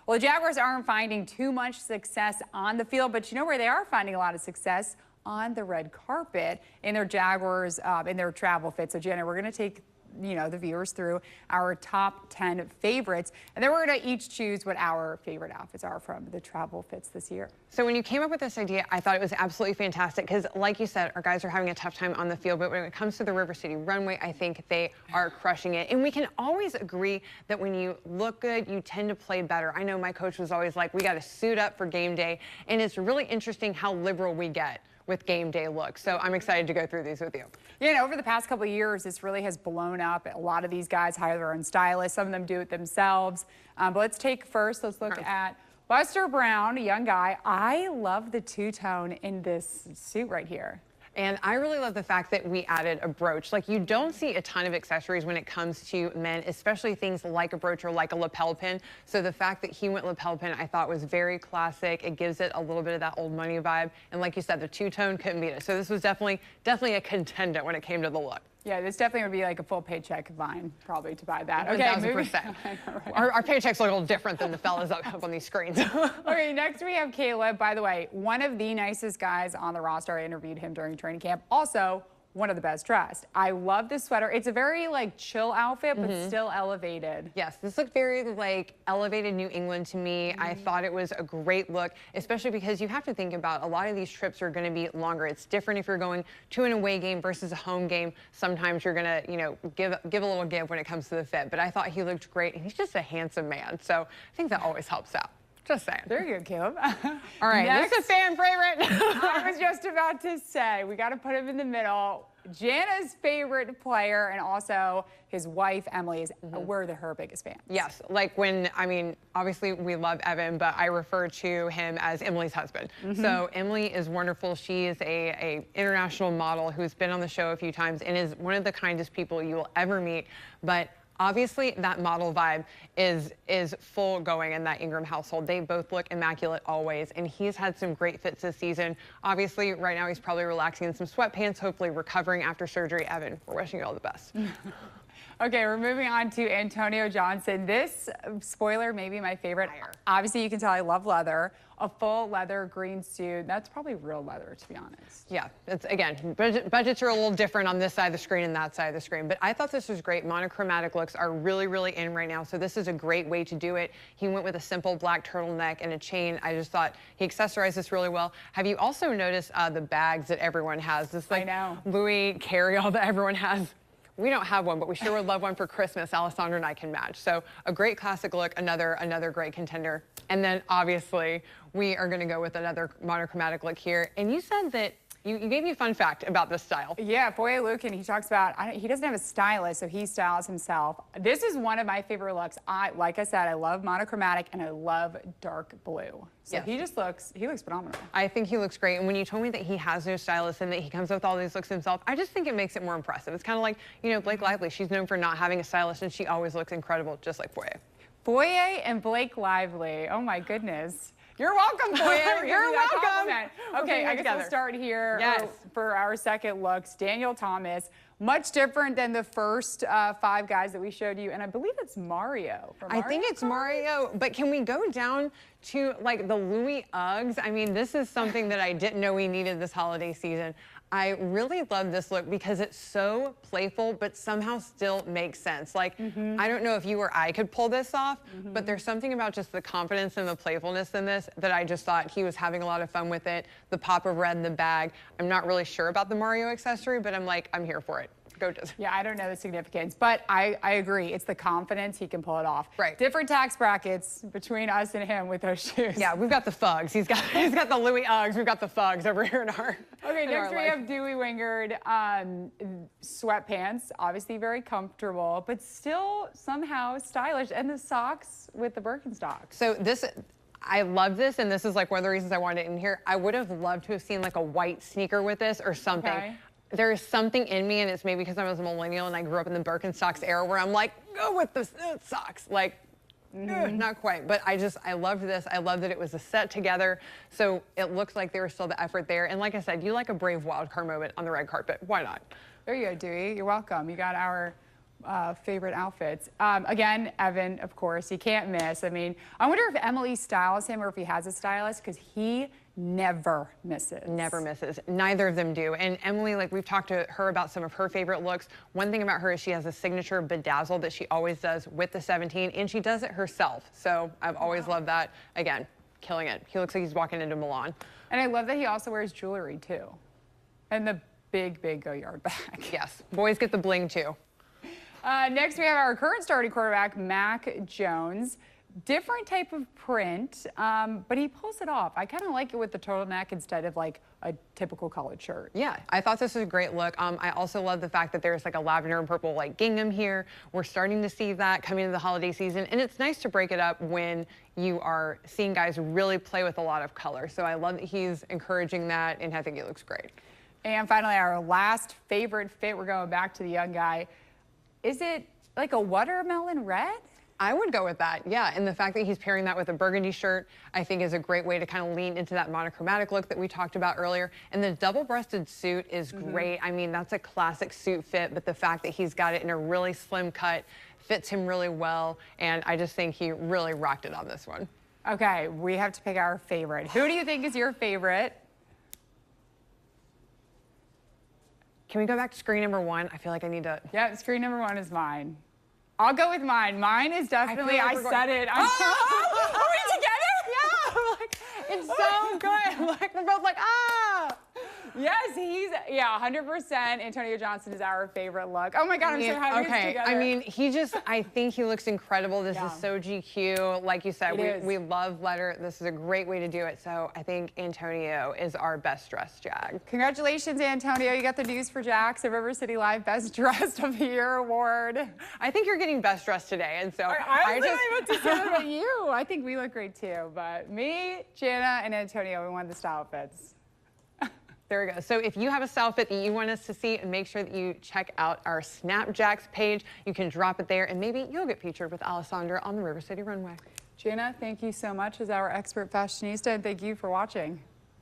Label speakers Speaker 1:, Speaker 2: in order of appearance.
Speaker 1: Well, the Jaguars aren't finding too much success on the field, but you know where they are finding a lot of success? On the red carpet in their Jaguars, in their travel fits. So, Jana, we're going to take the viewers through our top 10 favorites, and then we're going to each choose what our favorite outfits are from the travel fits this year.
Speaker 2: So when you came up with this idea, I thought it was absolutely fantastic because, like you said, our guys are having a tough time on the field, but when it comes to the River City runway, I think they are crushing it. And we can always agree that when you look good, you tend to play better. I know my coach was always like, we got to suit up for game day, and it's really interesting how liberal we get with game day looks. So I'm excited to go through these with you.
Speaker 1: Yeah, and over the past couple of years, this really has blown up. A lot of these guys hire their own stylists. Some of them do it themselves. But let's look at Buster Brown, a young guy. I love the two-tone in this suit right here.
Speaker 2: And I really love the fact that we added a brooch. Like, you don't see a ton of accessories when it comes to men, especially things like a brooch or like a lapel pin. So the fact that he went lapel pin, I thought was very classic. It gives it a little bit of that old money vibe. And like you said, the two-tone couldn't beat it. So this was definitely a contender when it came to the look.
Speaker 1: Yeah, this definitely would be like a full paycheck of mine, probably, to buy that.
Speaker 2: Okay, 1000%. Our paychecks look a little different than the fellas up on these screens.
Speaker 1: Okay, next we have Caleb. By the way, one of the nicest guys on the roster. I interviewed him during training camp. Also, one of the best dressed. I love this sweater. It's a very chill outfit, but still elevated.
Speaker 2: Yes, this looked very elevated New England to me. I thought it was a great look, especially because you have to think about a lot of these trips are going to be longer. It's different if you're going to an away game versus a home game. Sometimes you're going to, give a little give when it comes to the fit. But I thought he looked great, and he's just a handsome man. So I think that always helps out. Just saying.
Speaker 1: Very good, Caleb.
Speaker 2: All right,
Speaker 1: next,
Speaker 2: this is a fan favorite.
Speaker 1: I was just about to say, we got to put him in the middle. Jana's favorite player and also his wife, Emily's, we're her biggest fans.
Speaker 2: Yes, obviously we love Evan, but I refer to him as Emily's husband. So Emily is wonderful. She is a international model who's been on the show a few times and is one of the kindest people you will ever meet. But obviously, that model vibe is full going in that Ingram household. They both look immaculate always, and he's had some great fits this season. Obviously, right now he's probably relaxing in some sweatpants, hopefully recovering after surgery. Evan, we're wishing you all the best.
Speaker 1: Okay, we're moving on to Antonio Johnson. This, spoiler, may be my favorite. Obviously, you can tell I love leather. A full leather green suit. That's probably real leather, to be honest.
Speaker 2: Yeah, it's, again, budgets are a little different on this side of the screen and that side of the screen. But I thought this was great. Monochromatic looks are really, really in right now. So this is a great way to do it. He went with a simple black turtleneck and a chain. I just thought he accessorized this really well. Have you also noticed the bags that everyone has? This Louis carry-all that everyone has. We don't have one, but we sure would love one for Christmas. Alessandra and I can match. So a great classic look, another great contender. And then obviously we are going to go with another monochromatic look here. And you said that you gave me a fun fact about this style.
Speaker 1: Yeah, Foye Lukin, he talks about, he doesn't have a stylist, so he styles himself. This is one of my favorite looks. Like I said, I love monochromatic and I love dark blue. So he looks phenomenal.
Speaker 2: I think he looks great. And when you told me that he has no stylist and that he comes up with all these looks himself, I just think it makes it more impressive. It's kind of like, Blake Lively. She's known for not having a stylist, and she always looks incredible, just like Foye.
Speaker 1: Foye and Blake Lively. Oh my goodness. You're welcome, Foye.
Speaker 2: You're welcome.
Speaker 1: Okay, I guess we'll start here for our second looks. Daniel Thomas, much different than the first 5 guys that we showed you, and I believe it's Mario.
Speaker 2: I think it's Mario, but can we go down to the Louis Uggs? I mean, this is something that I didn't know we needed this holiday season. I really love this look because it's so playful, but somehow still makes sense. I don't know if you or I could pull this off, but there's something about just the confidence and the playfulness in this that I just thought he was having a lot of fun with it. The pop of red in the bag. I'm not really sure about the Mario accessory, but I'm here for it. Go just.
Speaker 1: Yeah, I don't know the significance, but I agree. It's the confidence. He can pull it off.
Speaker 2: Right.
Speaker 1: Different tax brackets between us and him with those shoes.
Speaker 2: Yeah, we've got the thugs. He's got the Louis Uggs. We've got the thugs over here in our.
Speaker 1: Okay, next we have Dewey Wingard sweatpants. Obviously very comfortable, but still somehow stylish. And the socks with the Birkenstocks.
Speaker 2: So this. I love this, and this is one of the reasons I wanted it in here. I would have loved to have seen a white sneaker with this or something. Okay. There is something in me, and it's maybe because I was a millennial and I grew up in the Birkenstocks era, where I'm like, go with the socks. Not quite, but I loved this. I love that it was a set together, so it looks like there was still the effort there. And like I said, you like a brave wild card moment on the red carpet. Why not?
Speaker 1: There you go, Dewey. You're welcome. You got our favorite outfits. Again, Evan, of course, you can't miss. I mean, I wonder if Emily styles him or if he has a stylist, because he never misses.
Speaker 2: Never misses. Neither of them do. And Emily, like we've talked to her about some of her favorite looks. One thing about her is she has a signature bedazzle that she always does with the 17, and she does it herself. So I've always loved that. Again, killing it. He looks like he's walking into Milan.
Speaker 1: And I love that he also wears jewelry too. And the big, big go-yard bag.
Speaker 2: Yes, boys get the bling too.
Speaker 1: Next, we have our current starting quarterback, Mac Jones. Different type of print, but he pulls it off. I kind of like it with the turtleneck instead of like a typical collared shirt.
Speaker 2: Yeah, I thought this was a great look. I also love the fact that there's like a lavender and purple like gingham here. We're starting to see that coming into the holiday season, and it's nice to break it up when you are seeing guys really play with a lot of color. So I love that he's encouraging that, and I think he looks great.
Speaker 1: And finally, our last favorite fit, we're going back to the young guy. Is it like a watermelon red?
Speaker 2: I would go with that, yeah. And the fact that he's pairing that with a burgundy shirt, I think is a great way to kind of lean into that monochromatic look that we talked about earlier. And the double-breasted suit is great. I mean, that's a classic suit fit, but the fact that he's got it in a really slim cut fits him really well. And I just think he really rocked it on this one.
Speaker 1: Okay, we have to pick our favorite. Who do you think is your favorite?
Speaker 2: Can we go back to screen number 1? I feel like I need to.
Speaker 1: Yeah, screen number 1 is mine. I'll go with mine. Mine is definitely, I said it.
Speaker 2: Oh!
Speaker 1: Are we together?
Speaker 2: Yeah, I'm like, it's so good. Like, we're both like, ah!
Speaker 1: Yes, he's, yeah, 100%. Antonio Johnson is our favorite look. Oh my God, I'm so happy it's
Speaker 2: okay,
Speaker 1: together.
Speaker 2: I mean, he just, I think he looks incredible. This is so GQ. Like you said, we love letter. This is a great way to do it. So I think Antonio is our best dressed Jag.
Speaker 1: Congratulations, Antonio. You got the News4JAX of River City Live Best Dressed of the Year award.
Speaker 2: I think you're getting best dressed today. And so
Speaker 1: I was really about to say that about you. I think we look great too. But me, Jana, and Antonio, we won the style fits.
Speaker 2: There we go. So if you have a style fit that you want us to see, make sure that you check out our SnapJax page. You can drop it there, and maybe you'll get featured with Alessandra on the River City runway.
Speaker 1: Jana, thank you so much as our expert fashionista, and thank you for watching.